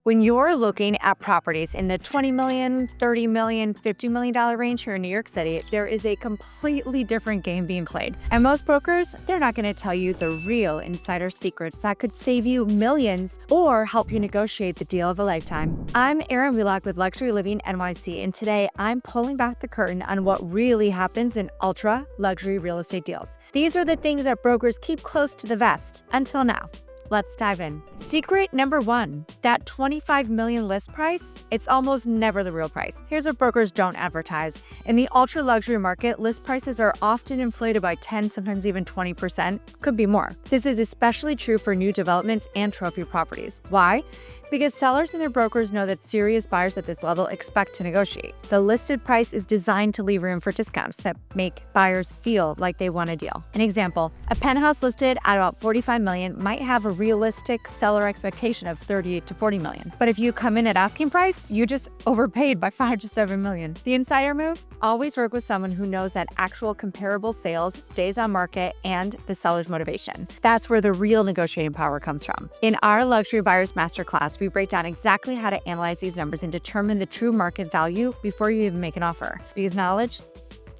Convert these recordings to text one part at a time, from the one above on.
When you're looking at properties in the $20 million, $30 million, $50 million range here in New York City, there is a completely different game being played. And most brokers, they're not going to tell you the real insider secrets that could save you millions or help you negotiate the deal of a lifetime. I'm Erin Wheelock with Luxury Living NYC, and today I'm pulling back the curtain on what really happens in ultra luxury real estate deals. These are the things that brokers keep close to the vest until now. Let's dive in. Secret number one, that $25 million list price, it's almost never the real price. Here's what brokers don't advertise. In the ultra luxury market, list prices are often inflated by 10, sometimes even 20%, could be more. This is especially true for new developments and trophy properties. Why? Because sellers and their brokers know that serious buyers at this level expect to negotiate. The listed price is designed to leave room for discounts that make buyers feel like they want a deal. An example, a penthouse listed at about $45 million might have a realistic seller expectation of $30 to $40 million. But if you come in at asking price, you just overpaid by $5 to $7 million. The insider move? Always work with someone who knows that actual comparable sales, days on market, and the seller's motivation. That's where the real negotiating power comes from. In our Luxury Buyers Masterclass, we break down exactly how to analyze these numbers and determine the true market value before you even make an offer. Because knowledge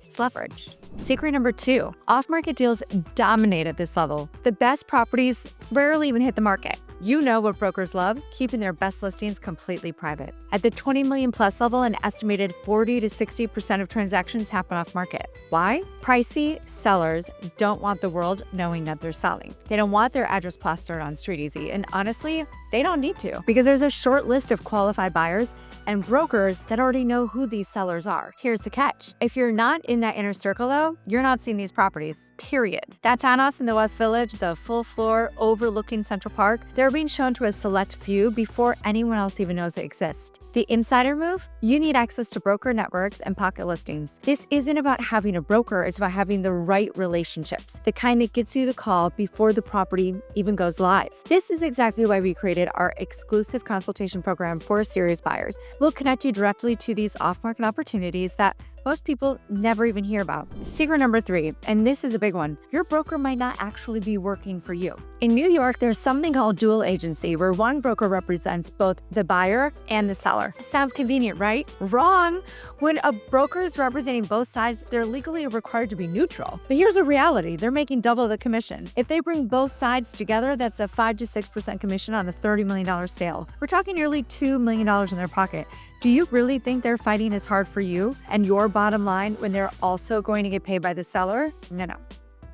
is leverage. Secret number two, off-market deals dominate at this level. The best properties rarely even hit the market. You know what brokers love? Keeping their best listings completely private. At the 20 million plus level, an estimated 40 to 60% of transactions happen off market. Why? Pricey sellers don't want the world knowing that they're selling. They don't want their address plastered on StreetEasy, and honestly, they don't need to, because there's a short list of qualified buyers and brokers that already know who these sellers are. Here's the catch. If you're not in that inner circle though, you're not seeing these properties, period. That townhouse in the West Village, the full floor overlooking Central Park, they're being shown to a select few before anyone else even knows they exist. The insider move? You need access to broker networks and pocket listings. This isn't about having a broker, it's about having the right relationships, the kind that gets you the call before the property even goes live. This is exactly why we created our exclusive consultation program for serious buyers. We'll connect you directly to these off-market opportunities that most people never even hear about. Secret number three, and this is a big one, your broker might not actually be working for you. In New York, there's something called dual agency, where one broker represents both the buyer and the seller. Sounds convenient, right? Wrong. When a broker is representing both sides, they're legally required to be neutral. But here's a reality, they're making double the commission. If they bring both sides together, that's a 5 to 6% commission on a $30 million sale. We're talking nearly $2 million in their pocket. Do you really think they're fighting as hard for you and your bottom line when they're also going to get paid by the seller? No.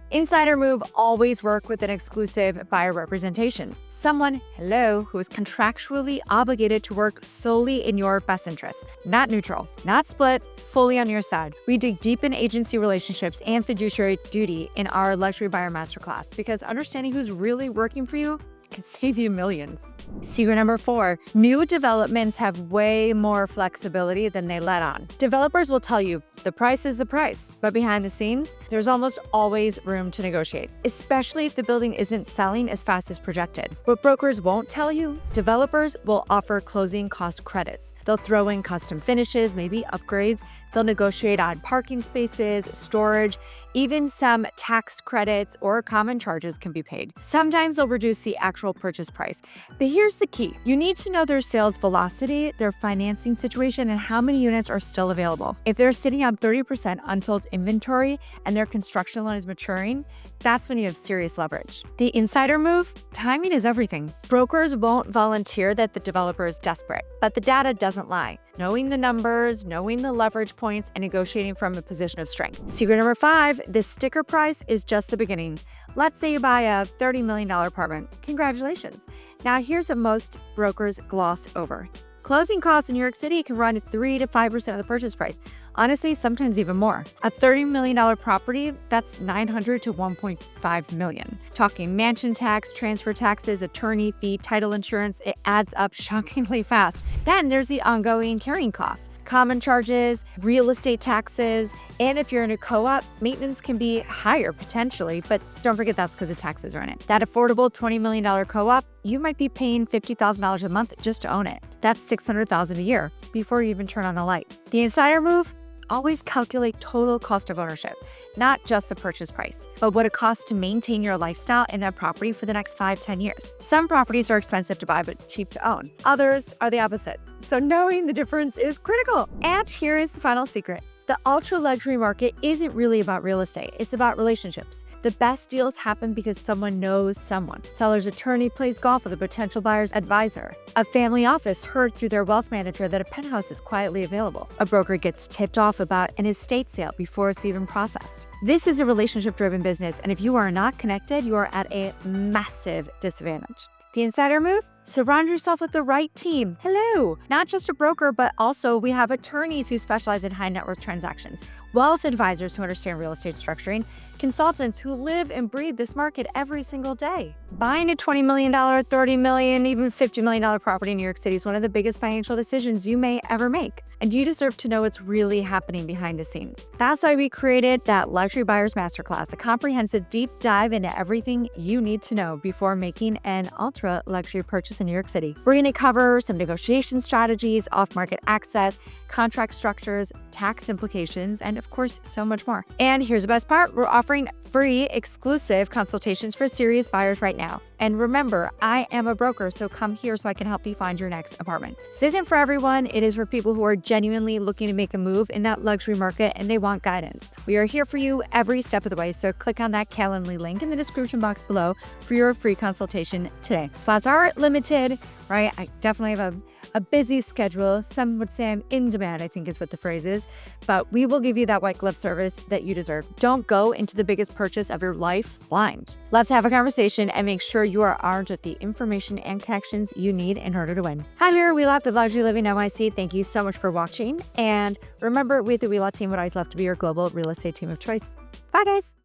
Insider move, always work with an exclusive buyer representation. Someone, who is contractually obligated to work solely in your best interest. Not neutral, not split, fully on your side. We dig deep in agency relationships and fiduciary duty in our Luxury Buyer Masterclass, because understanding who's really working for you can save you millions. Secret number four, new developments have way more flexibility than they let on. Developers will tell you the price is the price, but behind the scenes, there's almost always room to negotiate, especially if the building isn't selling as fast as projected. What brokers won't tell you, developers will offer closing cost credits. They'll throw in custom finishes, maybe upgrades. They'll negotiate on parking spaces, storage, even some tax credits or common charges can be paid. Sometimes they'll reduce the actual purchase price. But here's the key. You need to know their sales velocity, their financing situation, and how many units are still available. If they're sitting on 30% unsold inventory and their construction loan is maturing, that's when you have serious leverage. The insider move? Timing is everything. Brokers won't volunteer that the developer is desperate, but the data doesn't lie. Knowing the numbers, knowing the leverage points, and negotiating from a position of strength. Secret number five, the sticker price is just the beginning. Let's say you buy a $30 million apartment. Congratulations. Now here's what most brokers gloss over. Closing costs in New York City can run 3 to 5% of the purchase price. Honestly, sometimes even more. A $30 million property, that's $900 to $1.5 million. Talking mansion tax, transfer taxes, attorney fee, title insurance, it adds up shockingly fast. Then there's the ongoing carrying costs, common charges, real estate taxes, and if you're in a co-op, maintenance can be higher potentially, but don't forget that's because the taxes are in it. That affordable $20 million co-op, you might be paying $50,000 a month just to own it. That's $600,000 a year before you even turn on the lights. The insider move? always calculate total cost of ownership, not just the purchase price, but what it costs to maintain your lifestyle in that property for the next 5-10 years. Some properties are expensive to buy but cheap to own. Others are the opposite. So knowing the difference is critical. And here is the final secret. The ultra luxury market isn't really about real estate. It's about relationships. The best deals happen because someone knows someone. Seller's attorney plays golf with a potential buyer's advisor. A family office heard through their wealth manager that a penthouse is quietly available. A broker gets tipped off about an estate sale before it's even processed. This is a relationship-driven business, and if you are not connected, you are at a massive disadvantage. The insider move? Surround yourself with the right team. Hello! Not just a broker, but also we have attorneys who specialize in high net worth transactions, wealth advisors who understand real estate structuring, consultants who live and breathe this market every single day. Buying a $20 million, $30 million, even $50 million property in New York City is one of the biggest financial decisions you may ever make. And you deserve to know what's really happening behind the scenes. That's why we created that Luxury Buyers Masterclass, a comprehensive deep dive into everything you need to know before making an ultra luxury purchase in New York City. We're going to cover some negotiation strategies, off-market access, contract structures, tax implications, and of course, so much more. And here's the best part. We're offering free exclusive consultations for serious buyers right now. And remember, I am a broker, so come here so I can help you find your next apartment. This isn't for everyone. It is for people who are genuinely looking to make a move in that luxury market and they want guidance. We are here for you every step of the way, so click on that Calendly link in the description box below for your free consultation today. Slots are limited, right? I definitely have a busy schedule. Some would say I'm in demand, I think is what the phrase is, but we will give you that white glove service that you deserve. Don't go into the biggest purchase of your life blind. Let's have a conversation and make sure you are armed with the information and connections you need in order to win. Hi there, We Love the Luxury Living NYC. Thank you so much for watching. And remember, we at the We Love team would always love to be your global real estate team of choice. Bye guys.